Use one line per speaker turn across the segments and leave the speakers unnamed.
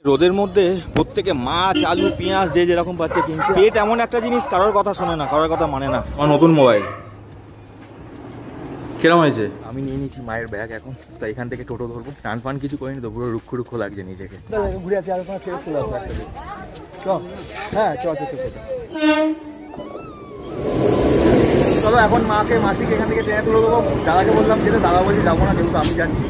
রোদের মধ্যে প্রত্যেকে মাছ আলু পেঁয়াজ যে যেরকম পাচ্ছে কিনছে। পেট এমন একটা জিনিস, কারোর কথা শোনে না, কারোর কথা মানে না। আমার নতুন মোবাইল কিরম হয়েছে? আমি নিয়ে নিচ্ছি মায়ের ব্যাগ এখন, তো এখান থেকে টোটো ধরবো। টান ফান কিছু করিনি তো, পুরো রুক্ষ রুক্ষ লাগছে নিজেকে। ঘুরে আছে আর হ্যাঁ চলো এখন মাসিকে এখান থেকে ট্রেনে তুলে দেবো। দাদাকে বললাম যেতে, দাদা বলছি যাবো না, যেহেতু আমি যাচ্ছি।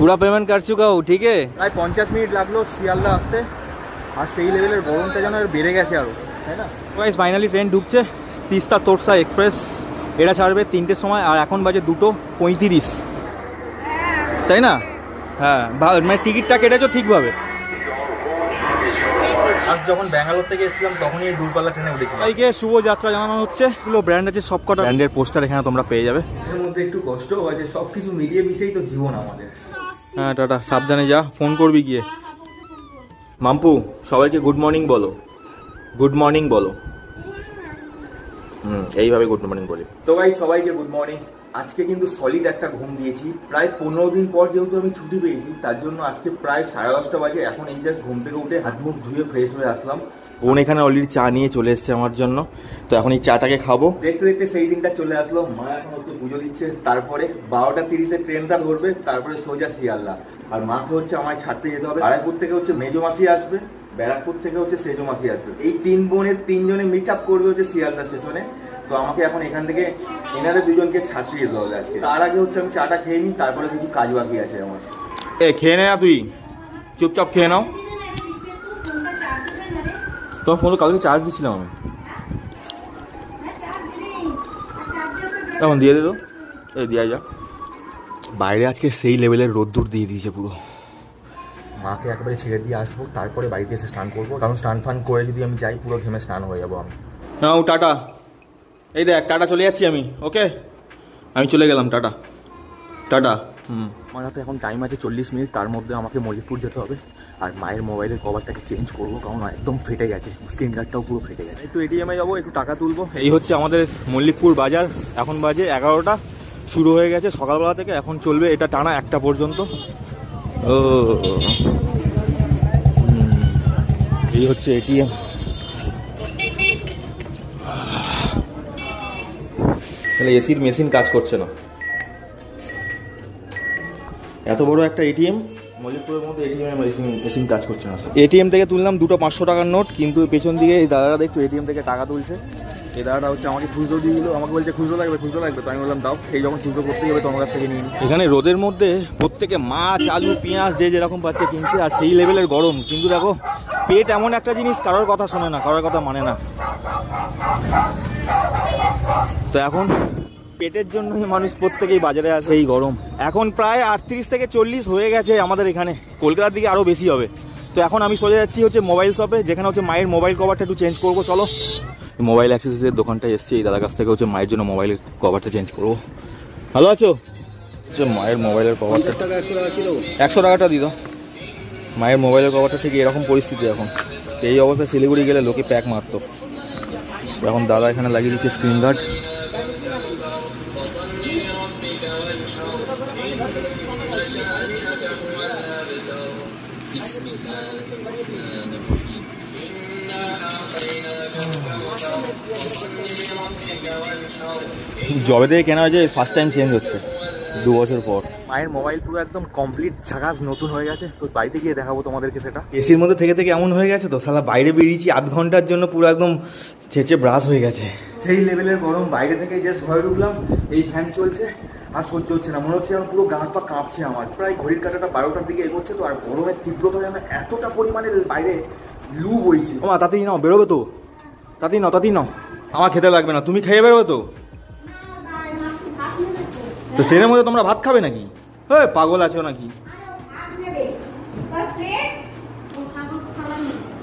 पूरा पेमेंट कर चुका हूँ, ठीक है। প্রায় 50 মিনিট লাগলো শিয়ালদা আসতে, আর সেই লেভেলের গরমটা যেন বেড়ে গেছে আরো, তাই না? গাইস ফাইনালি ট্রেন ঢুকছে, তিস্তা তোরসা এক্সপ্রেস। এটা ছাড়বে 3টের সময়, আর এখন বাজে 2:35, তাই না? হ্যাঁ, মানে টিকিটটা কেটেছো ঠিকভাবে। আজ যখন ব্যাঙ্গালোর থেকে এসেছিলাম তখনই এই দূরপাল্লা ট্রেনে উঠেছি। বাইকে শুভ যাত্রা জানানো হচ্ছে। পুরো ব্র্যান্ড আছে, সবকটা ব্র্যান্ডের পোস্টার এখানে তোমরা পেয়ে যাবে। এর মধ্যে একটু কষ্টও আছে, সবকিছু মিলিয়ে মিশেই তো জীবন আমাদের। হ্যাঁ টাটা, সাবধানে যা, ফোন করবি গিয়ে। মাম্পু সবাইকে গুড মর্নিং বলো, গুড মর্নিং বলো। এইভাবে গুড মর্নিং বলি। তো ভাই সবাইকে গুড মর্নিং। আজকে কিন্তু সলিড একটা ঘুম দিয়েছি, প্রায় 15 দিন পর যেহেতু আমি ছুটি পেয়েছি, তার জন্য আজকে প্রায় 10:30 বাজে। এখন এই জাস্ট ঘুম থেকে উঠে হাত মুখ ধুয়ে ফ্রেশ হয়ে আসলাম। বোন এখানে অলরেডি চা নিয়ে চলে এসছে আমার জন্য, তো এখন এই চাটাকে খাবো। দেখতে দেখতে সেই দিনটা চলে আসলো। মা এখন হচ্ছে পুজো দিচ্ছে, তারপরে 12:30 ট্রেনটা ধরবে, তারপরে সোজা শিয়ালদা। আর মাকে হচ্ছে আমায় ছাড়তে যেতে হবে। আড়াইপুর থেকে হচ্ছে মেজো মাসি আসবে, ব্যারাকপুর থেকে হচ্ছে সেজো মাসি আসবে। এই 3 বোনের 3 জনে মিট আপ করবে হচ্ছে শিয়ালদা স্টেশনে। তো আমাকে এখন এখান থেকে এনাদের দুজনকে ছাড়তে যেতে হবে আজকে। তার আগে হচ্ছে আমি চাটা খেয়ে নিই, তারপরে কিছু কাজ বাকি আছে আমার। খেয়ে নে না, তুই চুপচাপ খেয়ে নাও। তোমার ফোনে কালকে চার্জ দিচ্ছিলাম আমি, এখন দিয়ে দে তো। দিয়া যা। বাইরে আজকে সেই লেভেলের রোদ্দুর দিয়ে দিয়েছে পুরো। মাকে একবারে ছেড়ে দিয়ে আসবো, তারপরে বাড়িতে এসে স্নান করবো, কারণ স্নান ফান করে যদি আমি যাই পুরো ঘেমে স্নান হয়ে যাবো আমি। হ্যাঁ টাটা, এই দেখ টাটা, চলে যাচ্ছি আমি। ওকে আমি চলে গেলাম, টাটা টাটা। আমার হাতে এখন টাইম আছে 40 মিনিট, তার মধ্যে আমাকে মল্লিকপুর যেতে হবে। আর মায়ের মোবাইলের কভারটাকে চেঞ্জ করবো, কারণ একদম ফেটে গেছে, স্ক্রিন গার্ডটাও পুরো ফেটে গেছে। একটু এটিএমে যাবো, একটু টাকা তুলবো। এই হচ্ছে আমাদের মল্লিকপুর বাজার। এখন বাজে 11টা, শুরু হয়ে গেছে সকালবেলা থেকে, এখন চলবে এটা টানা 1টা পর্যন্ত। ও এই হচ্ছে এটিএম। তাহলে এসির মেশিন কাজ করছে না, এত বড় একটা এটিএম মল্লিকপুরের মধ্যে এটিএম মেশিন কাজ করছে না। এটিএম থেকে তুললাম 2টো 500 টাকার নোট, কিন্তু পেছন দিকে এই দাদারা দেখছো এটিএম থেকে টাকা তুলছে। এই দাদাটা হচ্ছে আমাকে খুচরো দিয়ে দিল, আমাকে বলছে খুচরো লাগবে খুচরো লাগবে, তো আমি বললাম দাও। এই যখন খুচরো করতে যাবে তোমার কাছ থেকে নিয়ে নিই। এখানে রোদের মধ্যে প্রত্যেকে মাছ আলু পেঁয়াজ যে যেরকম পাচ্ছে কিনছে, আর সেই লেভেলের গরম। কিন্তু দেখো পেট এমন একটা জিনিস, কারোর কথা শোনে না, কারোর কথা মানে না। তো এখন পেটের জন্যই মানুষ প্রত্যেকেই বাজারে আসে। এই গরম এখন প্রায় 38 থেকে 40 হয়ে গেছে আমাদের এখানে, কলকাতার দিকে আরও বেশি হবে। তো এখন আমি চলে যাচ্ছি হচ্ছে মোবাইল শপে, যেখানে হচ্ছে মায়ের মোবাইল কভারটা একটু চেঞ্জ করবো। চলো মোবাইল অ্যাক্সেসরিজের দোকানটায় এসেছি, এই দাদার কাছ থেকে হচ্ছে মায়ের জন্য মোবাইলের কভারটা চেঞ্জ করবো। ভালো আছো? হচ্ছে মায়ের মোবাইলের কভারটা 100 টাকাটা দিত। মায়ের মোবাইলের কভারটা ঠিক এরকম পরিস্থিতি এখন। এই অবস্থায় শিলিগুড়ি গেলে লোকে প্যাক মারতো। এখন দাদা এখানে লাগিয়ে দিচ্ছে স্ক্রিন গার্ড। জবে থেকে কেনা হয়েছে, ফার্স্ট টাইম চেঞ্জ হচ্ছে 2 বছর পর। মায়ের মোবাইল পুরো একদম কমপ্লিট ঝাকাস নতুন হয়ে গেছে, তো বাড়িতে গিয়ে দেখাবো তোমাদেরকে সেটা। এসির মধ্যে থেকে থেকে এমন হয়ে গেছে তো, সালা বাইরে বেরিয়েছি আধ ঘন্টার জন্য, পুরো একদম ছেঁচে ব্রাশ হয়ে গেছে। সেই লেভেলের গরম, বাইরে থেকে জাস্ট ঘরে ঢুকলাম, এই ফ্যান চলছে আর সহ্য হচ্ছে না। মনে হচ্ছে আমার পুরো গা পা কাঁপছে আমার। প্রায় ঘড়ির কাঁটাটা 12টার দিকে এগোচ্ছে, তো আর গরমের তীব্রতা যেন এতটা পরিমাণে বাইরে লু বইছে। ও মা তাতেই নাও, বেরোবে তো, তাতেই নাও তাতেই নাও। আমার খেতে লাগবে না, তুমি খেয়ে বেরোবে তো। তো ট্রেনের মধ্যে তোমরা ভাত খাবে নাকি? হ্যাঁ পাগল আছো নাকি?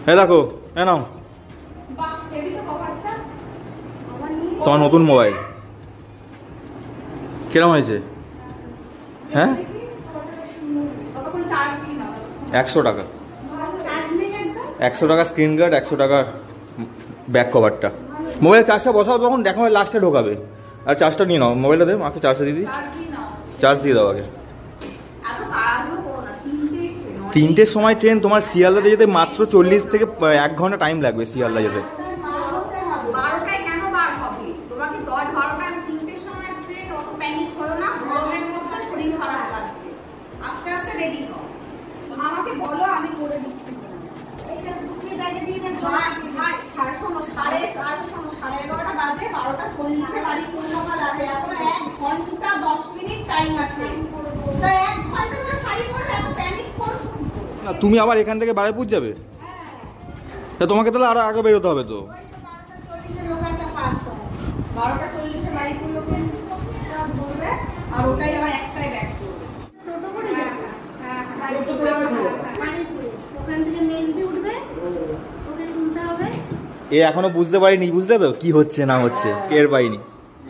হ্যাঁ দেখো, হ্যাঁ নাও তোমার নতুন মোবাইল। কিরম হয়েছে? হ্যাঁ 100 টাকা, 100 টাকা স্ক্রিন গার্ড, 100 টাকা ব্যাক কভারটা। মোবাইলের চার্জটা বসাও, তখন দেখো লাস্টে ঢোকাবে। আর চার্জটা নিয়ে নাও, মোবাইলটা দে মাকে চার্জটা দিয়ে দিই, চার্জ দিয়ে দাও আগে। 3টের সময় ট্রেন, তোমার শিয়ালদাতে যেতে মাত্র 40 থেকে 1 ঘন্টা টাইম লাগবে শিয়ালদা যেতে। তুমি আবার এখান থেকে বারাইপুর যাবে? তা তোমাকে তাহলে আরো আগে বেরোতে হবে তো। এ এখনো বুঝতে পারিনি, বুঝলে তো কি হচ্ছে না হচ্ছে, টের পাইনি।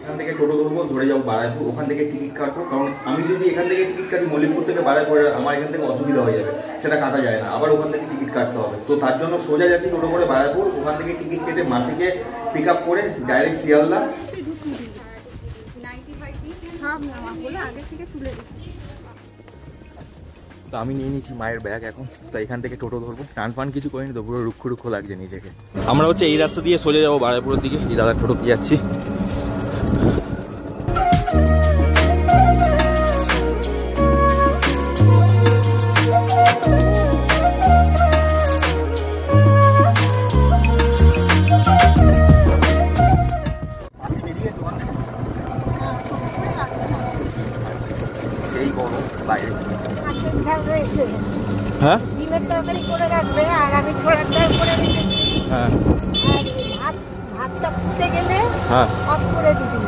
এখান থেকে টোটো ধরবো, ধরে যাবো বারাইপুর, ওখান থেকে টিকিট কাটবো। কারণ আমি যদি এখান থেকে টিকিট কাটি মল্লিকপুর থেকে বারাইপুর, আমার এখান থেকে অসুবিধা হয়ে যাবে, সেটা কাটা যায় না, আবার ওখান থেকে টিকিট কাটতে হবে। তো তার জন্য সোজা যাচ্ছি টোটো করে বারাইপুর, ওখান থেকে টিকিট কেটে মাসিকে পিক আপ করে ডাইরেক্ট শিয়ালদা। তো আমি নিয়ে নিচ্ছি মায়ের ব্যাগ এখন, তো এখান থেকে টোটো ধরবো। টান ফান কিছু করিনি তো, পুরো রুক্ষ রুক্ষ লাগছে নিজেকে। আমরা হচ্ছে এই রাস্তা দিয়ে সোজা যাবো বারাইপুরের দিকে, এই দাদার টোটো দিয়ে যাচ্ছি। সেই গরম বাইরে। হ্যাঁ ডিমের তরকারি করে রাখবে, আর আমি ছোলার ডাল করে রেখেছি। হ্যাঁ আর ভাতটা ফুটে গেলে হ্যাঁ অফ করে দিবি,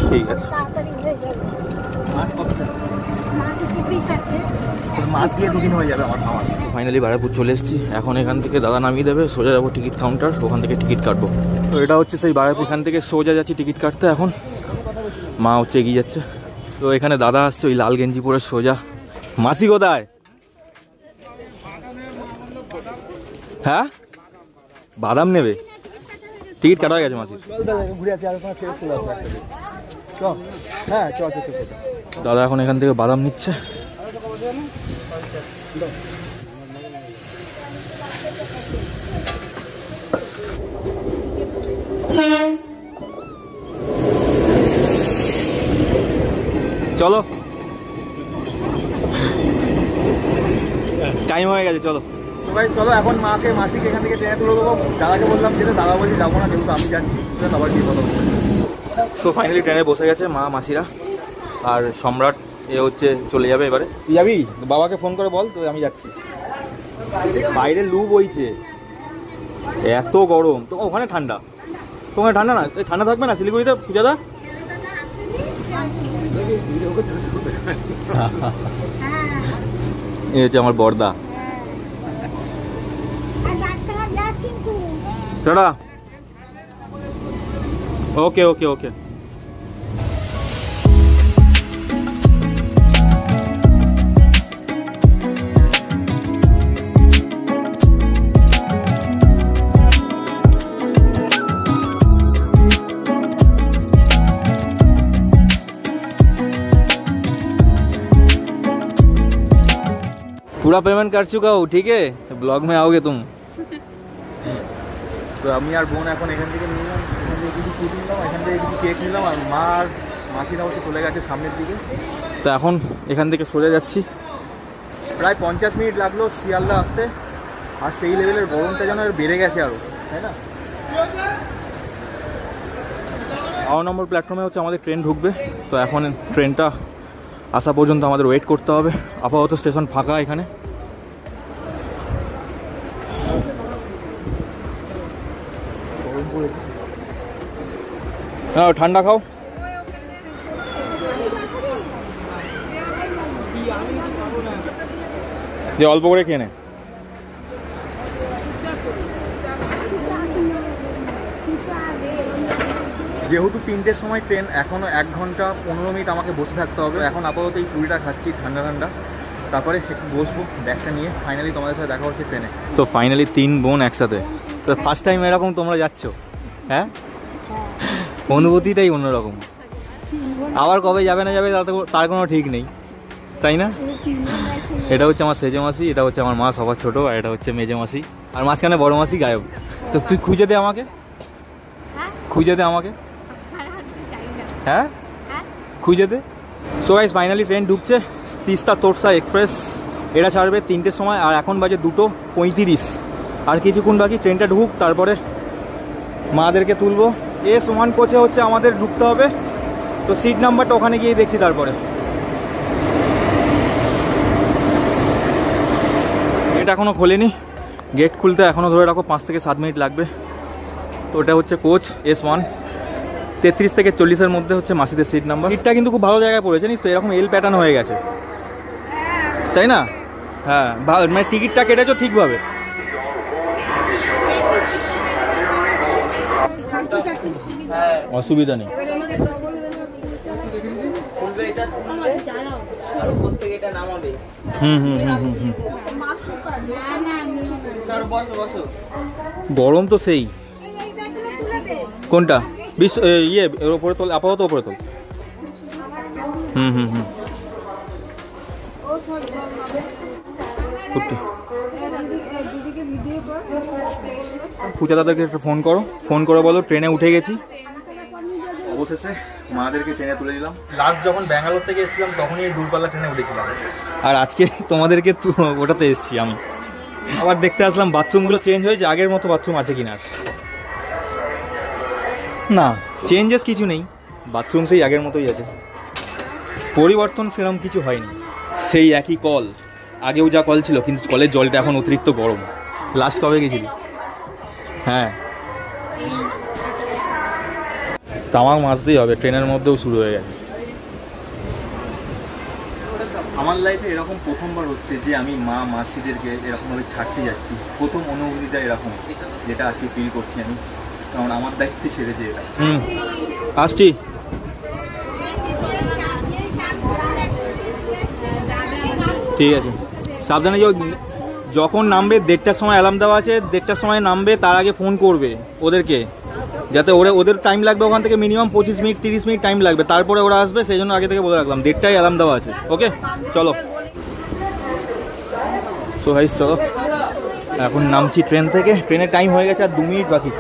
ঠিক আছে? তাড়াতাড়ি হয়ে যাবে। মাছ দিয়ে 2 দিন হয়ে যাবে আমার খাওয়া। ফাইনালি বারাইপুর চলে এসেছি। এখন এখান থেকে দাদা নামিয়ে দেবে, সোজা যাবো টিকিট কাউন্টার, ওখান থেকে টিকিট কাটবো। তো এটা হচ্ছে সেই বারাইপুর, এখান থেকে সোজা যাচ্ছি টিকিট কাটতে। এখন মা হচ্ছে এগিয়ে যাচ্ছে। তো এখানে দাদা আসছে ওই লাল গেঞ্জি পরে সোজা। মাসি কোথায়? হ্যাঁ বাদাম নেবে, টিকিট কাটা হয়ে গেছে মাসি। দাদা এখন এখান থেকে বাদাম নিচ্ছে। চলো টাইম হয়ে গেছে, চলো ভাই চলো। এখন মাকে মাসিকে এখান থেকে ট্রেনে তুলে দেবো। দাদাকে বললাম যেতে, দাদা বলছি যাবো না, যেহেতু আমি যাচ্ছি, সবার কি কথা। সো ফাইনালি ট্রেনে বসে গেছে মা মাসিরা, আর সম্রাট এ হচ্ছে চলে যাবে এবারে। তুই যাবি? বাবাকে ফোন করে বল তো আমি যাচ্ছি। বাইরে লু বইছে, এত গরম। তো ওখানে ঠান্ডা, তোমার ঠান্ডা না? ঠান্ডা থাকবে না শিলিগুড়িতে পূজাদা? এই হচ্ছে আমার বর্দা। টাটা। ওকে ওকে ওকে। पूरा पेमेंट कर चुका हूँ, ठीक है? ब्लॉग में आओगे तुम। তো আমি আর বোন এখন এখান থেকে নিলাম, এখান থেকে কিছু ফুড নিলাম, এখান থেকে কিছু কেক নিলাম, আর মা আর মাসিরা হচ্ছে চলে গেছে সামনের দিকে। তো এখন এখান থেকে সোজা যাচ্ছি। প্রায় 50 মিনিট লাগলো শিয়ালদা আসতে, আর সেই লেভেলের গরমটা যেন বেড়ে গেছে আরও, তাই না? 9 নম্বর প্ল্যাটফর্মে হচ্ছে আমাদের ট্রেন ঢুকবে। তো এখন ট্রেনটা আসা পর্যন্ত আমাদের ওয়েট করতে হবে। আপাতত স্টেশন ফাঁকা এখানে। হ্যাঁ ঠান্ডা খাও। যে অল্প করে খেয়ে নে। যেহেতু 3টের সময় ট্রেন, এখনও 1 ঘন্টা 15 মিনিট আমাকে বসে থাকতে হবে। এখন আপাতত এই পুরিটা খাচ্ছি ঠান্ডা ঠান্ডা, তারপরে একটু বসবো ব্যাগটা নিয়ে। ফাইনালি তোমাদের সাথে দেখা হচ্ছে ট্রেনে। তো ফাইনালি 3 বোন একসাথে। তো ফার্স্ট টাইম এরকম তোমরা যাচ্ছ? হ্যাঁ অনুভূতিটাই অন্যরকম। আবার কবে যাবে না যাবে তার কোনো ঠিক নেই।
তাই না? এটা হচ্ছে আমার সেজে মাসি, এটা হচ্ছে আমার মা সবার ছোট, আর এটা হচ্ছে মেজে মাসি, আর মাঝখানে বড় মাসি গায়েব। তো তুই খুঁজে দে আমাকে, খুঁজে দে আমাকে, হ্যাঁ খুঁজে দে। সো গাইস ফাইনালি ট্রেন ঢুকছে, তিস্তা তোরসা এক্সপ্রেস। এটা ছাড়বে 3টের সময়, আর এখন বাজে 2:35। আর কিছুক্ষণ বাকি ট্রেনটা ঢুক, তারপরে মাদেরকে তুলবো। S1 কোচে হচ্ছে আমাদের ঢুকতে হবে, তো সিট নাম্বারটা ওখানে গিয়ে দেখছি। তারপরে গেট এখনও খোলেনি, গেট খুলতে এখনও ধরে রাখো 5 থেকে 7 মিনিট লাগবে। তো ওটা হচ্ছে কোচ S1, 33 থেকে 40-এর মধ্যে হচ্ছে মাসিদের সিট নাম্বার। সিটটা কিন্তু খুব ভালো জায়গায় পড়েছে, জানিস তো, এরকম এল প্যাটার্ন হয়ে গেছে, তাই না? হ্যাঁ, মানে টিকিটটা কেটেছো ঠিকভাবে। অসুবিধা নেই। গরম তো সেই। কোনটা ইয়ে ওপরে তোল, আপাতত ওপরে তোল। পূজা দাদাকে একটা ফোন করো, ফোন করে বলো ট্রেনে উঠে গেছি। অবশেষে মাদেরকে ট্রেনে তুলে দিলাম। লাস্ট যখন ব্যাঙ্গালোর থেকে এসেছিলাম তখনই এই দূরপাল্লা ট্রেনে উঠেছিলাম, আর আজকে তোমাদেরকে ওটাতে এসেছি আমি। আবার দেখতে আসলাম বাথরুমগুলো চেঞ্জ হয়েছে, আগের মতো বাথরুম আছে কিনা। না, চেঞ্জেস কিছু নেই, বাথরুম সেই আগের মতোই আছে, পরিবর্তন সেরকম কিছু হয়নি। সেই একই কল, আগেও যা কল ছিল, কিন্তু কলের জলটা এখন অতিরিক্ত গরম। লাস্ট কবে গেছিলি? হ্যাঁ, তামাক মাছতেই হবে, ট্রেনের মধ্যেও শুরু হয়ে গেছে। আমার লাইফে এরকম প্রথমবার হচ্ছে যে আমি মা মাসিদেরকে এরকমভাবে ছাড়তে যাচ্ছি। প্রথম অনুভূতিটা এরকম, যেটা আজকে ফিল করছি আমি, কারণ আমার দায়িত্বে ছেড়েছে এটা। আসছি। ঠিক আছে, সাবধানে যাও। যখন নামবে 1:30টার সময় অ্যালার্ম দেওয়া আছে, 1:30টার সময় নামবে, তার আগে ফোন করবে ওদেরকে, যাতে ওদের টাইম লাগবে ওখান থেকে মিনিমাম 25 মিনিট 30 মিনিট টাইম লাগবে, তারপরে ওরা আসবে। সেই জন্য আগে থেকে বলে রাখলাম, 1:30টায় অ্যালার্ম দেওয়া আছে। ওকে, চলো। সো গাইস চলো, এখন নামছি ট্রেন থেকে। ট্রেনের টাইম হয়ে গেছে, আর 2 মিনিট বাকি।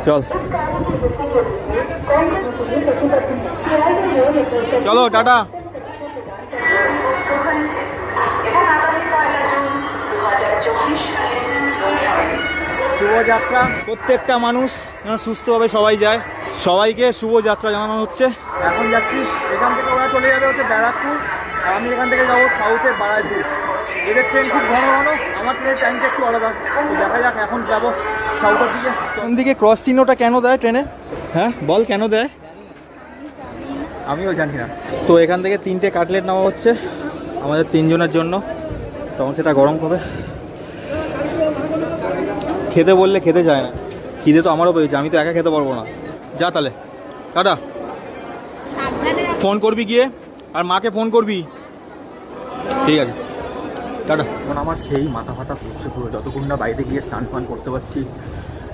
চল চলো, টাটা। শুভযাত্রা। প্রত্যেকটা মানুষ যেন সুস্থভাবে সবাই যায়, সবাইকে শুভযাত্রা জানানো হচ্ছে। এখন যাচ্ছি, এখান থেকে ওরা চলে যাবে হচ্ছে ব্যারাকপুর, আর আমি এখান থেকে যাবো সাউথে বারাইপুর। এদের ট্রেন খুব ঘন ঘন, আমার ট্রেনের টাইমটা একটু আলাদা। দেখা যাক, এখন যাবো সাউথের দিকে। কোন দিকে ক্রস চিহ্নটা কেন দেয় ট্রেনে? হ্যাঁ বল, কেন দেয়? আমিও জানি না। তো এখান থেকে 3টে কাটলেট নেওয়া হচ্ছে আমাদের 3 জনের জন্য, তখন সেটা গরম হবে। খেতে বললে খেতে চায় না, খিদে তো আমারও পেয়েছে, আমি তো একা খেতে পারবো না। যা তাহলে, টাটা। ফোন করবি গিয়ে, আর মাকে ফোন করবি। ঠিক আছে, টাটা। এখন আমার সেই মাথা ফাটা পড়ছে পুরো, যতক্ষণ না বাইরে গিয়ে স্নান ফান করতে পারছি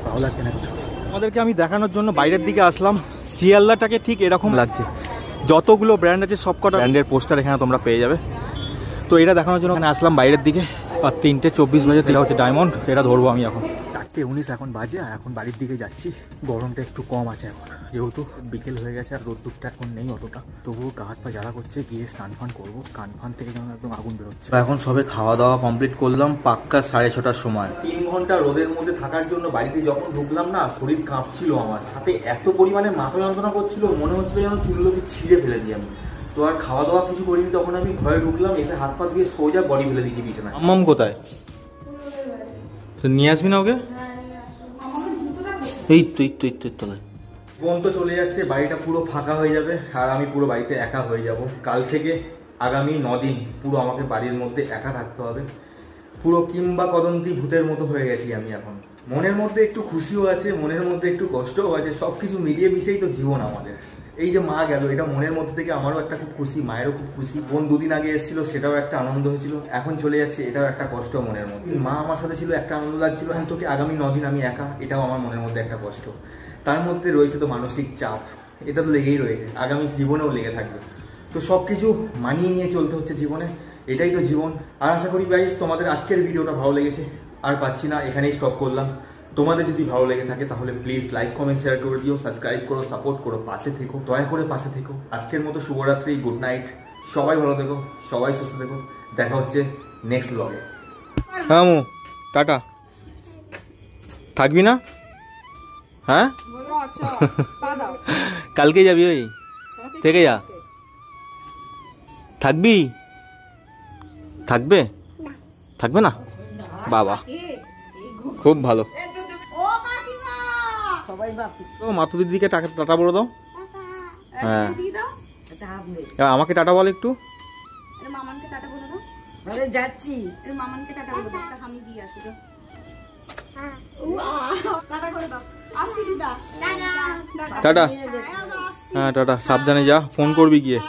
ভালো লাগছে না কিছু। আমাদেরকে আমি দেখানোর জন্য বাইরের দিকে আসলাম। শিয়ালদাটাকে ঠিক এরকম লাগছে, যতগুলো ব্র্যান্ড আছে সবকটা ব্র্যান্ডের পোস্টার এখানে তোমরা পেয়ে যাবে। তো এটা দেখানোর জন্য এখানে আসলাম বাইরের দিকে। আর 3:24 বাজে, এটা হচ্ছে ডায়মন্ড, এটা ধরবো আমি এখন। 4:19 এখন বাজে, আর এখন বাড়ির দিকে যাচ্ছি। গরমটা একটু কম আছে এখন, যেহেতু বিকেল হয়ে গেছে, আর রোদ্দুরটা এখন নেই অতটা, তবুও গা হাত পা জ্বালা করছে। গিয়ে স্নান ফান করবো, কান ফান থেকে যেমন একদম আগুন বেরোচ্ছে। এখন সবে খাওয়া দাওয়া কমপ্লিট করলাম, পাক্কা 6:30টার সময়। 3 ঘন্টা রোদের মধ্যে থাকার জন্য বাড়িতে যখন ঢুকলাম না, শরীর কাঁপছিল আমার, সাথে এত পরিমাণে মাথা যন্ত্রণা করছিল, মনে হচ্ছিল যেন চুলগুলোকে ছিঁড়ে ফেলে দিই আমি। তো আর খাওয়া দাওয়া কিছু করিনি, তখন আমি ঘরে ঢুকলাম, এসে হাত পা দিয়ে সোজা বডি ফেলে দিয়েছি বিছানায়। আম্মাম কোথায়? নিয়ে আসবি না ওকে? এই তো তলায়। বোন তো চলে যাচ্ছে, বাড়িটা পুরো ফাঁকা হয়ে যাবে, আর আমি পুরো বাড়িতে একা হয়ে যাব। কাল থেকে আগামী 9 দিন পুরো আমাকে বাড়ির মধ্যে একা থাকতে হবে। পুরো কিংবা কদন্তি ভূতের মতো হয়ে গেছি আমি এখন। মনের মধ্যে একটু খুশিও আছে, মনের মধ্যে একটু কষ্টও আছে, সব কিছু মিলিয়ে মিশেই তো জীবন আমাদের। এই যে মা গেল, এটা মনের মধ্যে থেকে আমারও একটা খুব খুশি, মায়েরও খুব খুশি। বোন 2 দিন আগে এসেছিল, সেটাও একটা আনন্দ হয়েছিল। এখন চলে যাচ্ছে, এটাও একটা কষ্ট মনের মধ্যে। মা আমার সাথে ছিল, একটা আনন্দ লাগছিল। এখন তোকে আগামী 9 দিন আমি একা, এটাও আমার মনের মধ্যে একটা কষ্ট। তার মধ্যে রয়েছে তো মানসিক চাপ।
এটা তো লেগেই রয়েছে, আগামী জীবনেও লেগে থাকবে। তো সব কিছু মানিয়ে নিয়ে চলতে হচ্ছে জীবনে, এটাই তো জীবন। আর আশা করি গাইস তোমাদের আজকের ভিডিওটা ভালো লেগেছে। আর পাচ্ছি না, এখানেই স্টপ করলাম। তোমাদের যদি ভালো লেগে থাকে তাহলে প্লিজ লাইক কমেন্ট শেয়ার করে দিও, সাবস্ক্রাইব করো, সাপোর্ট করো, পাশে থেকো, দয়া করে পাশে থেকো। আজকের মতো শুভরাত্রি, গুড নাইট, সবাই ভালো থেকো, সবাই সুস্থ থেকো। দেখা হচ্ছে নেক্সট ব্লগে।
হ্যাঁ মু, টাটা। থাকবি না? হ্যাঁ, কালকে যাবি? ওই থেকে যা। থাকবি? থাকবে? থাকবে না? বাবা খুব ভালো। তো মাতু দিদিকে টাটা বলে দাও। হ্যাঁ, এবার আমাকে টাটা বল একটু।
যাচ্ছি
মামানকে টাটা বলে দাও, আমি দিয়ে আসি। টাটা করে দাও, আসছি দিদা।
টাটা। হ্যাঁ টাটা, সাবধানে যা, ফোন করবি গিয়ে।